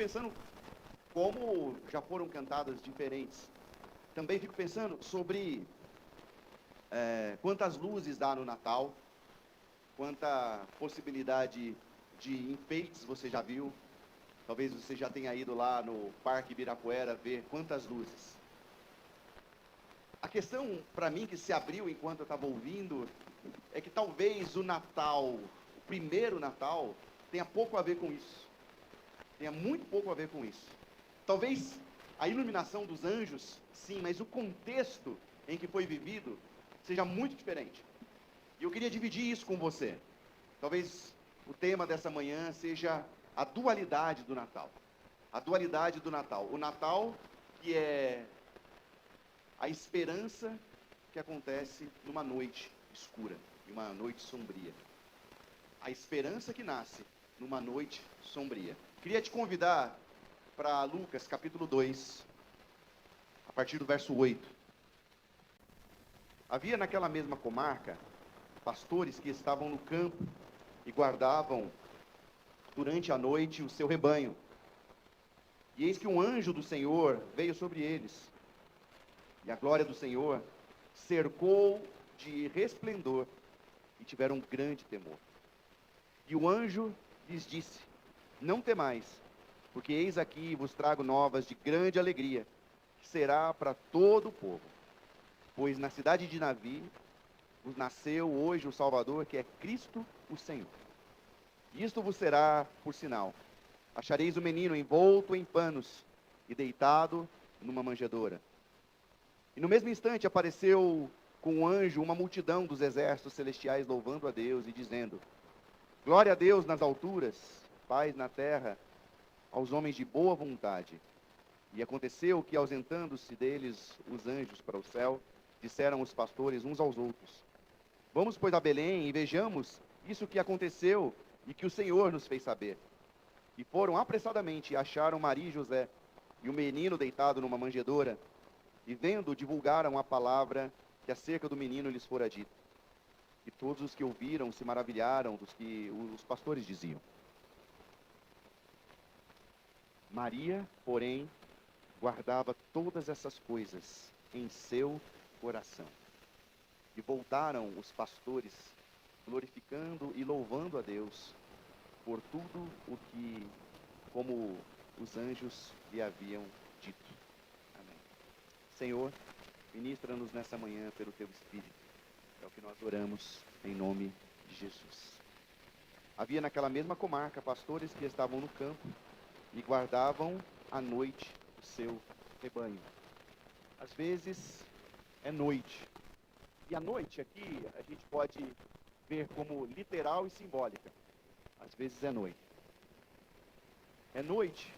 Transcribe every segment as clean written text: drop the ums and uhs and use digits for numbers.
pensando como já foram cantadas diferentes. Também fico pensando sobre quantas luzes dá no Natal, quanta possibilidade de enfeites você já viu. Talvez você já tenha ido lá no Parque Ibirapuera ver quantas luzes. A questão, para mim, que se abriu enquanto eu estava ouvindo, é que talvez o Natal, o primeiro Natal, tenha pouco a ver com isso. Tenha muito pouco a ver com isso. Talvez a iluminação dos anjos, sim, mas o contexto em que foi vivido seja muito diferente. E eu queria dividir isso com você. Talvez o tema dessa manhã seja a dualidade do Natal. A dualidade do Natal. O Natal que é a esperança que acontece numa noite escura, numa noite sombria. A esperança que nasce numa noite sombria. Queria te convidar para Lucas capítulo 2, a partir do verso 8. Havia naquela mesma comarca pastores que estavam no campo e guardavam durante a noite o seu rebanho. E eis que um anjo do Senhor veio sobre eles, e a glória do Senhor cercou de resplendor, e tiveram um grande temor. E o anjo lhes disse: não temais, porque eis aqui vos trago novas de grande alegria, que será para todo o povo. Pois na cidade de Davi vos nasceu hoje o Salvador, que é Cristo o Senhor. E isto vos será por sinal: achareis o menino envolto em panos e deitado numa manjedoura. E no mesmo instante apareceu com o anjo uma multidão dos exércitos celestiais, louvando a Deus e dizendo: glória a Deus nas alturas, paz na terra, aos homens de boa vontade. E aconteceu que, ausentando-se deles os anjos para o céu, disseram os pastores uns aos outros: vamos, pois, a Belém e vejamos isso que aconteceu e que o Senhor nos fez saber. E foram apressadamente e acharam Maria e José, e o menino deitado numa manjedoura, e vendo, divulgaram a palavra que acerca do menino lhes fora dita. E todos os que ouviram se maravilharam dos que os pastores diziam. Maria, porém, guardava todas essas coisas em seu coração. E voltaram os pastores, glorificando e louvando a Deus por tudo o que, como os anjos lhe haviam dito. Amém. Senhor, ministra-nos nessa manhã pelo Teu Espírito. É o que nós oramos em nome de Jesus. Havia naquela mesma comarca pastores que estavam no campo e guardavam à noite o seu rebanho. Às vezes é noite. E a noite aqui a gente pode ver como literal e simbólica. Às vezes é noite. É noite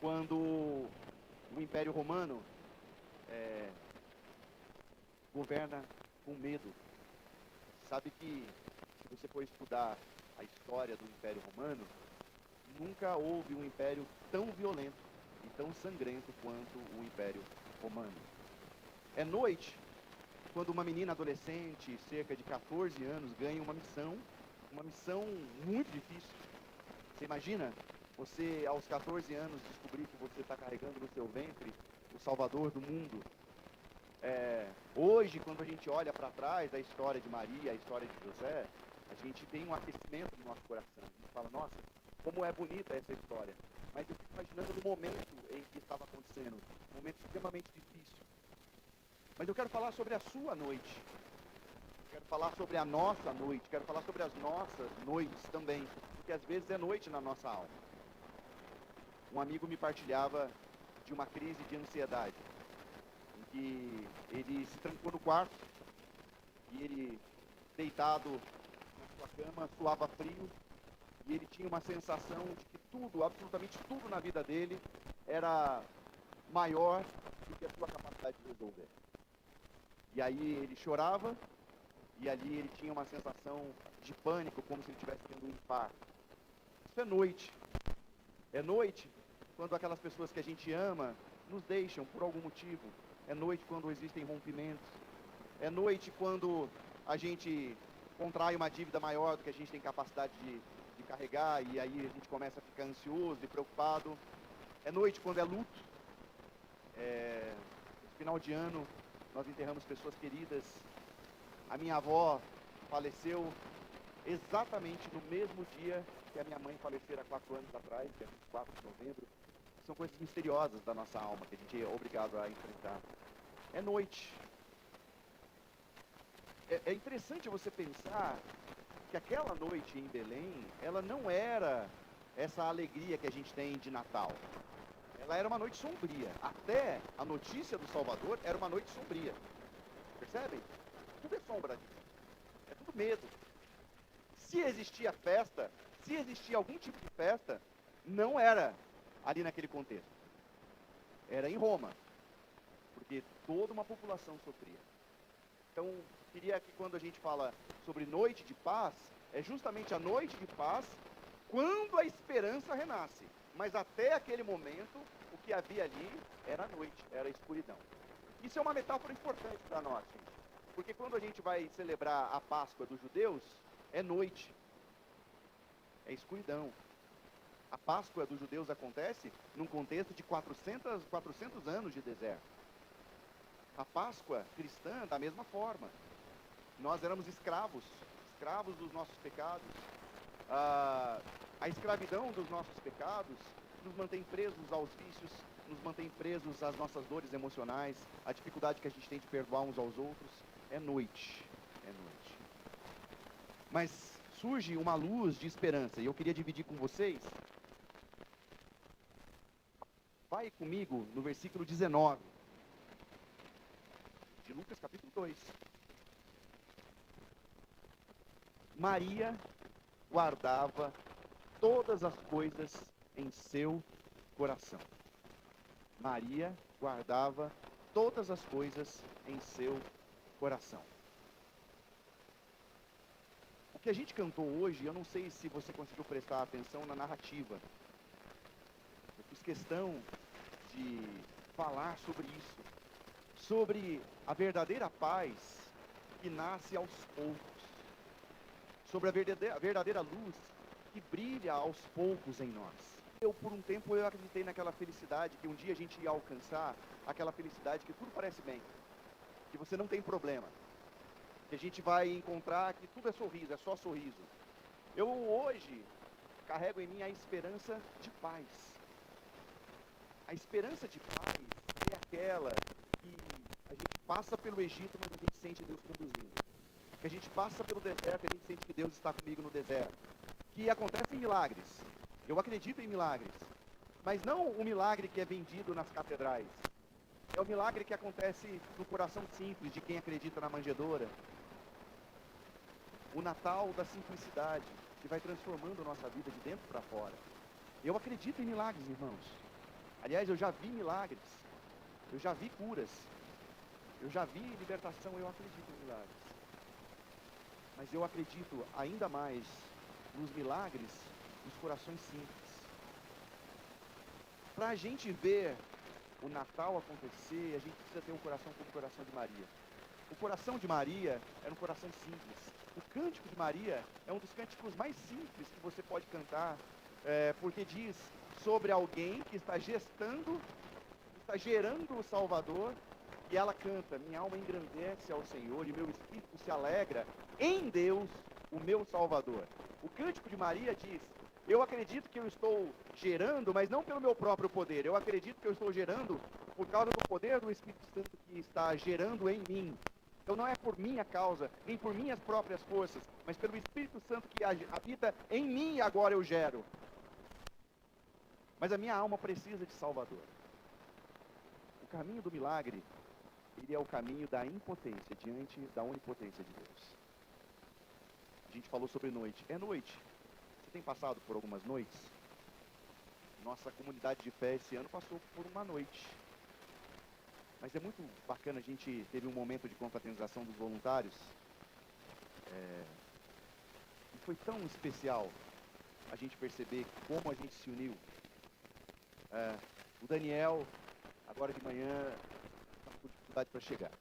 quando o Império Romano governa com medo. Sabe que, se você for estudar a história do Império Romano, nunca houve um império tão violento e tão sangrento quanto o Império Romano. É noite quando uma menina adolescente, cerca de 14 anos, ganha uma missão muito difícil. Você imagina você, aos 14 anos, descobrir que você está carregando no seu ventre o Salvador do mundo? Hoje, quando a gente olha para trás a história de Maria, a história de José, a gente tem um aquecimento no nosso coração. A gente fala: nossa, como é bonita essa história. Mas eu fico imaginando no momento em que estava acontecendo, um momento extremamente difícil. Mas eu quero falar sobre a sua noite. Quero falar sobre a nossa noite. Quero falar sobre as nossas noites também. Porque às vezes é noite na nossa alma. Um amigo me partilhava de uma crise de ansiedade, em que ele se trancou no quarto e ele, deitado na sua cama, suava frio, e ele tinha uma sensação de que tudo, absolutamente tudo na vida dele era maior do que a sua capacidade de resolver. E aí ele chorava, e ali ele tinha uma sensação de pânico, como se ele estivesse tendo um infarto. Isso é noite. É noite quando aquelas pessoas que a gente ama nos deixam por algum motivo. É noite quando existem rompimentos. É noite quando a gente contrai uma dívida maior do que a gente tem capacidade de carregar, e aí a gente começa a ficar ansioso e preocupado. É noite quando é luto. No final de ano, nós enterramos pessoas queridas. A minha avó faleceu exatamente no mesmo dia que a minha mãe falecera há 4 anos atrás, dia 24 de novembro. São coisas misteriosas da nossa alma que a gente é obrigado a enfrentar. É noite. É interessante você pensar que aquela noite em Belém, ela não era essa alegria que a gente tem de Natal. Ela era uma noite sombria. Até a notícia do Salvador era uma noite sombria. Percebem? Tudo é sombra disso. É tudo medo. Se existia festa, se existia algum tipo de festa, não era ali naquele contexto. Era em Roma. Porque toda uma população sofria. Então, queria que quando a gente fala sobre noite de paz, é justamente a noite de paz quando a esperança renasce. Mas até aquele momento, o que havia ali era a noite, era a escuridão. Isso é uma metáfora importante para nós, gente. Porque quando a gente vai celebrar a Páscoa dos judeus, é noite, é escuridão. A Páscoa dos judeus acontece num contexto de 400 anos de deserto. A Páscoa cristã, da mesma forma. Nós éramos escravos dos nossos pecados. A escravidão dos nossos pecados nos mantém presos aos vícios, nos mantém presos às nossas dores emocionais, à dificuldade que a gente tem de perdoar uns aos outros. É noite. Mas surge uma luz de esperança, e eu queria dividir com vocês. Vai comigo no versículo 19. De Lucas capítulo 2. Maria guardava todas as coisas em seu coração. Maria guardava todas as coisas em seu coração. O que a gente cantou hoje, eu não sei se você conseguiu prestar atenção na narrativa. Eu fiz questão de falar sobre isso. Sobre a verdadeira paz que nasce aos poucos. Sobre a verdadeira luz que brilha aos poucos em nós. Por um tempo, eu acreditei naquela felicidade, que um dia a gente ia alcançar, aquela felicidade que tudo parece bem, que você não tem problema, que a gente vai encontrar que tudo é sorriso, é só sorriso. Eu hoje carrego em mim a esperança de paz. A esperança de paz é aquela que a gente passa pelo Egito, mas a gente sente Deus conduzindo. Que a gente passa pelo deserto e a gente sente que Deus está comigo no deserto. Que acontecem milagres. Eu acredito em milagres. Mas não o milagre que é vendido nas catedrais. É o milagre que acontece no coração simples de quem acredita na manjedoura. O Natal da simplicidade, que vai transformando a nossa vida de dentro para fora. Eu acredito em milagres, irmãos. Aliás, eu já vi milagres. Eu já vi curas. Eu já vi libertação, eu acredito em milagres. Mas eu acredito ainda mais nos milagres dos corações simples. Para a gente ver o Natal acontecer, a gente precisa ter um coração como o coração de Maria. O coração de Maria era um coração simples. O cântico de Maria é um dos cânticos mais simples que você pode cantar, porque diz sobre alguém que está gestando, está gerando o Salvador, e ela canta: minha alma engrandece ao Senhor e meu espírito se alegra em Deus, o meu Salvador. O cântico de Maria diz: eu acredito que eu estou gerando, mas não pelo meu próprio poder. Eu acredito que eu estou gerando por causa do poder do Espírito Santo que está gerando em mim. Então não é por minha causa, nem por minhas próprias forças, mas pelo Espírito Santo que habita em mim e agora eu gero. Mas a minha alma precisa de Salvador. O caminho do milagre, ele é o caminho da impotência diante da onipotência de Deus. A gente falou sobre noite. É noite. Você tem passado por algumas noites? Nossa comunidade de fé esse ano passou por uma noite. Mas é muito bacana, a gente teve um momento de confraternização dos voluntários. E foi tão especial a gente perceber como a gente se uniu. O Daniel, agora de manhã, estava com dificuldade para chegar.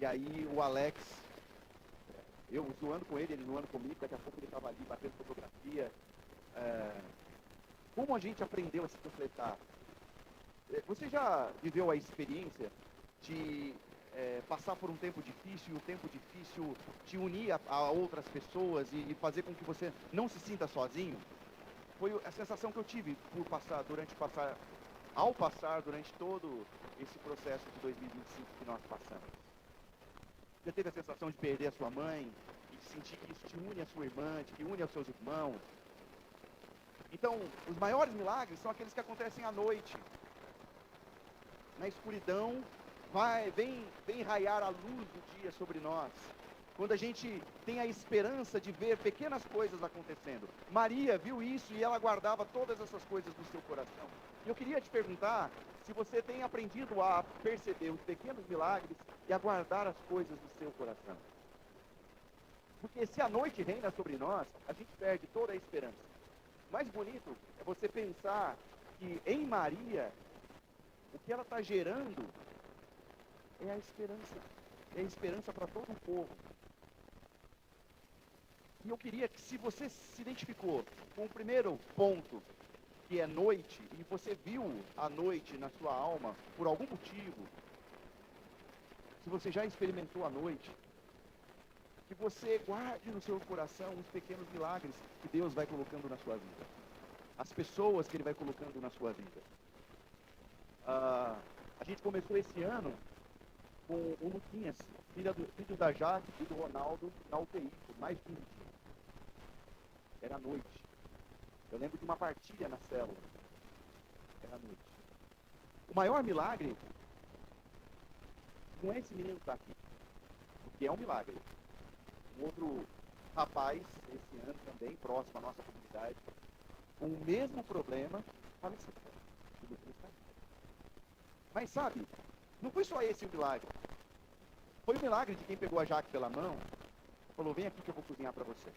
E aí o Alex, Eu zoando com ele zoando comigo, daqui a pouco ele estava ali batendo fotografia. Como a gente aprendeu a se completar? Você já viveu a experiência de passar por um tempo difícil, e o tempo difícil te unir a outras pessoas e fazer com que você não se sinta sozinho? Foi a sensação que eu tive ao passar durante todo esse processo de 2025 que nós passamos. Já teve a sensação de perder a sua mãe e de sentir que isso te une à sua irmã, que une aos seus irmãos? Então, os maiores milagres são aqueles que acontecem à noite. Na escuridão, vem raiar a luz do dia sobre nós. Quando a gente tem a esperança de ver pequenas coisas acontecendo. Maria viu isso e ela guardava todas essas coisas no seu coração. E eu queria te perguntar se você tem aprendido a perceber os pequenos milagres e a guardar as coisas no seu coração. Porque se a noite reina sobre nós, a gente perde toda a esperança. O mais bonito é você pensar que em Maria, o que ela está gerando é a esperança. É a esperança para todo o povo. E eu queria que, se você se identificou com o primeiro ponto, que é noite, e você viu a noite na sua alma por algum motivo, se você já experimentou a noite, que você guarde no seu coração os pequenos milagres que Deus vai colocando na sua vida. As pessoas que Ele vai colocando na sua vida. A gente começou esse ano com o Luquinhas, filho da Jaque e do Ronaldo, na UTI, por mais de 15 dias. Era noite. Eu lembro de uma partilha na célula. Era noite. O maior milagre não é esse menino que está aqui, porque é um milagre. Um outro rapaz, esse ano também, próximo à nossa comunidade, com o mesmo problema, faleceu. Mas sabe, não foi só esse o milagre. Foi o milagre de quem pegou a Jaque pela mão e falou, vem aqui que eu vou cozinhar para você.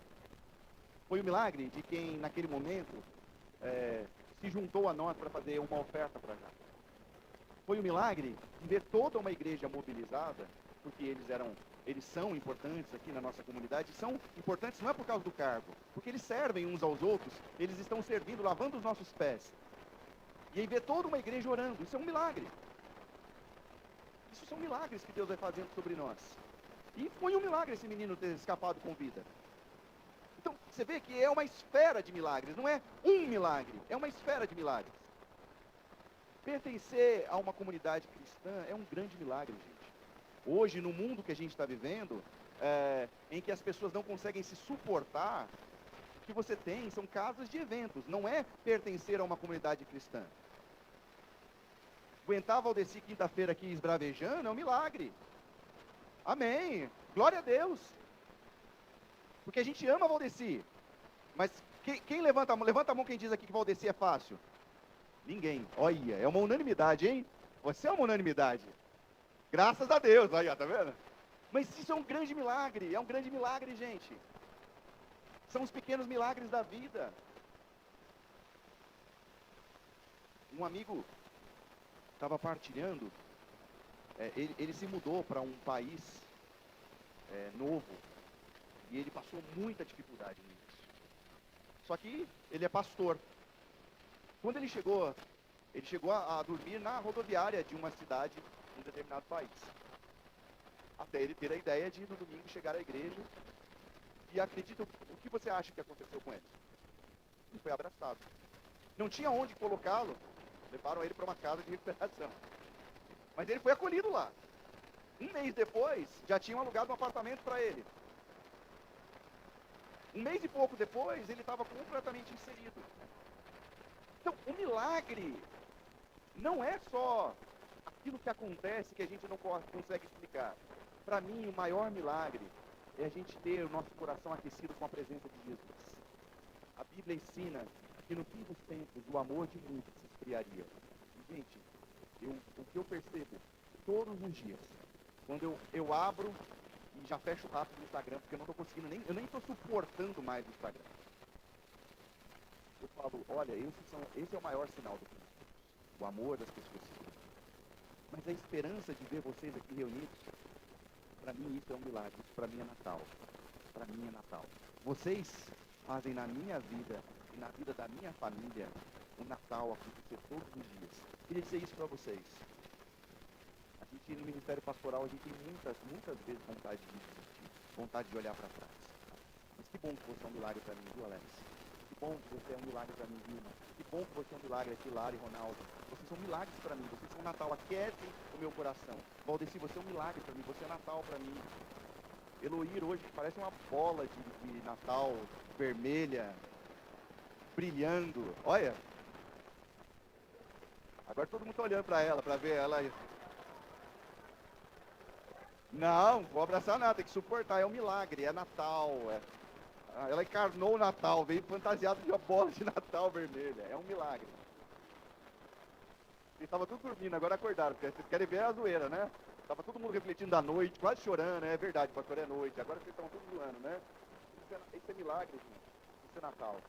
Foi o milagre de quem, naquele momento, se juntou a nós para fazer uma oferta para Jaque. Foi o milagre de ver toda uma igreja mobilizada, porque eles são importantes aqui na nossa comunidade, são importantes não é por causa do cargo, porque eles servem uns aos outros, eles estão servindo, lavando os nossos pés. E aí ver toda uma igreja orando, isso é um milagre. Isso são milagres que Deus vai fazendo sobre nós. E foi um milagre esse menino ter escapado com vida. Então, você vê que é uma esfera de milagres, não é um milagre, é uma esfera de milagres. Pertencer a uma comunidade cristã é um grande milagre, gente. Hoje, no mundo que a gente está vivendo, em que as pessoas não conseguem se suportar, o que você tem são casas de eventos, não é pertencer a uma comunidade cristã. Aguentar Valdeci quinta-feira aqui esbravejando é um milagre. Amém. Glória a Deus. Porque a gente ama Valdeci. Mas quem levanta a mão? Levanta a mão quem diz aqui que Valdeci é fácil. Ninguém. Olha, é uma unanimidade, hein? Você é uma unanimidade. Graças a Deus. Olha, tá vendo? Mas isso é um grande milagre. É um grande milagre, gente. São os pequenos milagres da vida. Um amigo estava partilhando, ele se mudou para um país novo, e ele passou muita dificuldade nisso. Só que ele é pastor. Quando ele chegou a dormir na rodoviária de uma cidade em um determinado país. Até ele ter a ideia de, no domingo, chegar à igreja. E acredita, o que você acha que aconteceu com ele? Ele foi abraçado. Não tinha onde colocá-lo. Levaram ele para uma casa de recuperação. Mas ele foi acolhido lá. Um mês depois, já tinham alugado um apartamento para ele. Um mês e pouco depois, ele estava completamente inserido. Então, o milagre não é só aquilo que acontece que a gente não consegue explicar. Para mim, o maior milagre é a gente ter o nosso coração aquecido com a presença de Jesus. A Bíblia ensina que no fim dos tempos o amor de muitos se esfriaria. E, gente, o que eu percebo todos os dias, quando eu abro e já fecho rápido no Instagram, porque eu não estou conseguindo, eu nem estou suportando mais o Instagram. Eu falo, olha, esse é o maior sinal do fim. O amor das pessoas. Mas a esperança de ver vocês aqui reunidos, para mim isso é um milagre, isso para mim é Natal. para mim é Natal. Vocês fazem na minha vida e na vida da minha família o Natal acontecer todos os dias. Queria dizer isso para vocês. A gente no Ministério Pastoral, a gente tem muitas vezes vontade de desistir, vontade de olhar para trás. Mas que bom que você é um milagre para mim, viu, Alex? Que bom que você é um milagre para mim, Vilma. Que bom que você é um milagre aqui, Lara e Ronaldo. Vocês são milagres para mim, vocês são Natal, aquecem o meu coração. Valdeci, você é um milagre para mim, você é Natal para mim. Eloir hoje parece uma bola de Natal vermelha, brilhando. Olha. Agora todo mundo está olhando para ela, para ver ela. Não, vou abraçar nada, tem que suportar, é um milagre, é Natal. Ela encarnou o Natal, veio fantasiada de uma bola de Natal vermelha, é um milagre. Eles estavam tudo dormindo, agora acordaram, porque vocês querem ver a zoeira, né? Estava todo mundo refletindo da noite, quase chorando, né? É verdade, pastor, é noite, agora vocês estão todos zoando, né? Isso é milagre, gente, isso é Natal.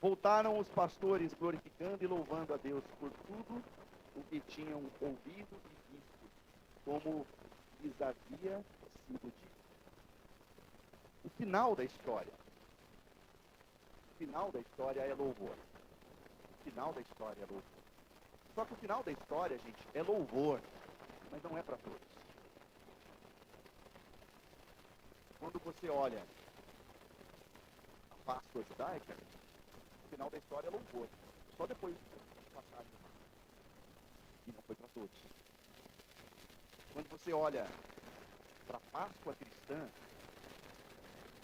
Voltaram os pastores glorificando e louvando a Deus por tudo o que tinham ouvido e visto, como lhes havia sido dito. O final da história é louvor. O final da história é louvor. Só que o final da história, gente, é louvor, mas não é para todos. Quando você olha a Páscoa judaica, o final da história é louvor. Só depois de passar de mar. E não foi para todos. Quando você olha para a Páscoa cristã,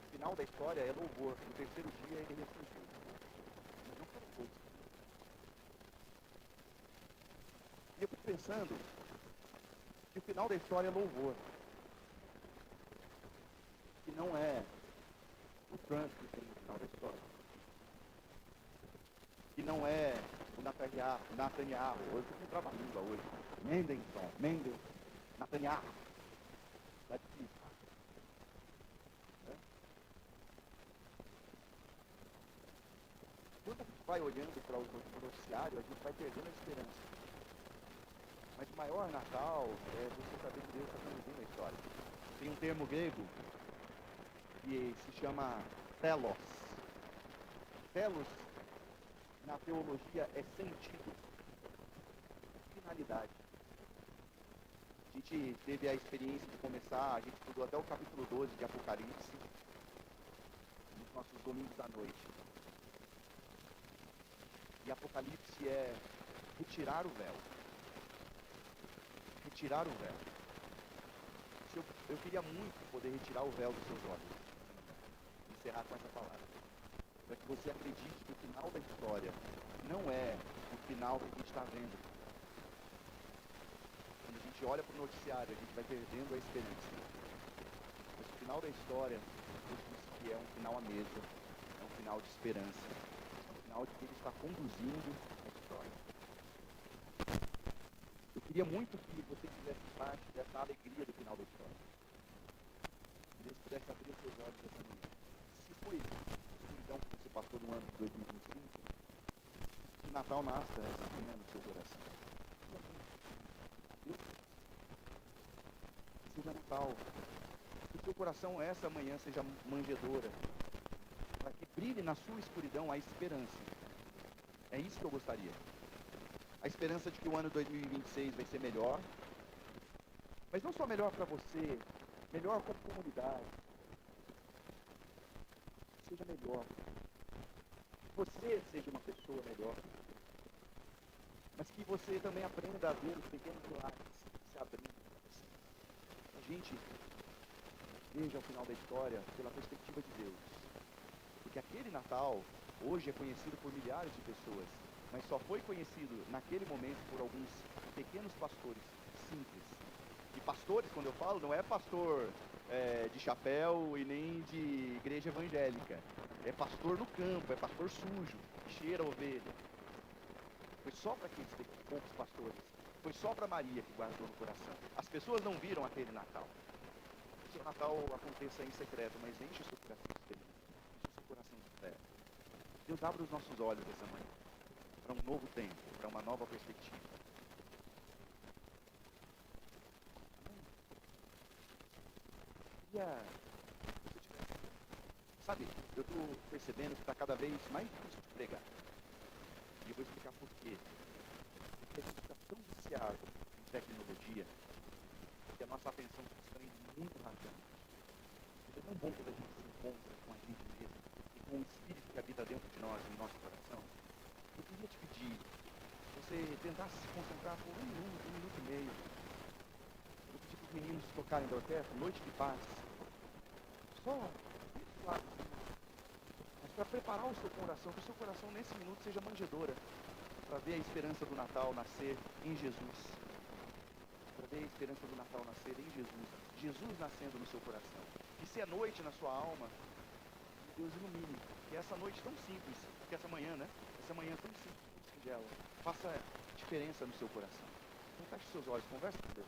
o final da história é louvor. No terceiro dia ele ressurgiu. Mas não foram todos. E eu fico pensando que o final da história é louvor. Que não é o Trump que tem no final da história. Que não é o Netanyahu. Hoje eu fui trabalhando hoje. Mendes, Netanyahu. Tá difícil. Né? Quando a gente vai olhando para o noticiário, a gente vai perdendo a esperança. Mas o maior Natal é você saber que Deus está conduzindo a história. Tem um termo grego que se chama telos. Telos, na teologia, é sentido, finalidade. A gente teve a experiência de começar, a gente estudou até o capítulo 12 de Apocalipse, nos nossos domingos à noite. E Apocalipse é retirar o véu. Retirar o véu. Eu queria muito poder retirar o véu dos seus olhos. Encerrar com essa palavra. Para que você acredite que o final da história não é o final que a gente está vendo. Quando a gente olha para o noticiário, a gente vai perdendo a esperança. Mas o final da história, Deus disse que é um final à mesa, é um final de esperança, é um final de que Ele está conduzindo a história. Eu queria muito que você fizesse parte dessa alegria do final da história. Que Deus pudesse abrir os seus olhos essa manhã. Se foi então que você passou no ano de 2025, que Natal nasça essa manhã no seu coração. Seja Natal. Que o seu coração essa manhã seja manjedora. Para que brilhe na sua escuridão a esperança. É isso que eu gostaria. A esperança de que o ano 2026 vai ser melhor. Mas não só melhor para você, melhor como comunidade. Seja melhor. Que você seja uma pessoa melhor. Mas que você também aprenda a ver os pequenos milagres se abrindo para você. A gente veja o final da história pela perspectiva de Deus. Porque aquele Natal, hoje é conhecido por milhares de pessoas, mas só foi conhecido naquele momento por alguns pequenos pastores simples. E pastores, quando eu falo, não é pastor de chapéu e nem de igreja evangélica. É pastor no campo, é pastor sujo, que cheira a ovelha. Foi só para aqueles poucos pastores. Foi só para Maria que guardou no coração. As pessoas não viram aquele Natal. Que o Natal aconteça em secreto, mas enche o seu coração de esperança. Enche o seu coração de fé. Deus abre os nossos olhos essa manhã. Para um novo tempo, para uma nova perspectiva. queria que você tivesse. Sabe, eu estou percebendo que está cada vez mais difícil de pregar. E eu vou explicar por quê. Porque a gente está tão viciado em tecnologia que a nossa atenção se desprende muito rapidamente. É tão bom quando a gente se encontra com a gente mesmo e com o Espírito que habita dentro de nós, no nosso coração. Eu queria te pedir, você tentasse se concentrar por um minuto e meio. Eu pedi para os meninos tocarem da orquestra, Noite de Paz. Só suave, mas para preparar o seu coração, que o seu coração nesse minuto seja manjedoura, para ver a esperança do Natal nascer em Jesus. Para ver a esperança do Natal nascer em Jesus. Jesus nascendo no seu coração. Que se é noite na sua alma, Deus ilumine. Que essa noite tão simples, que essa manhã, né? Essa manhã tão simples, tão singela, faça diferença no seu coração. Então feche seus olhos, converse com Deus.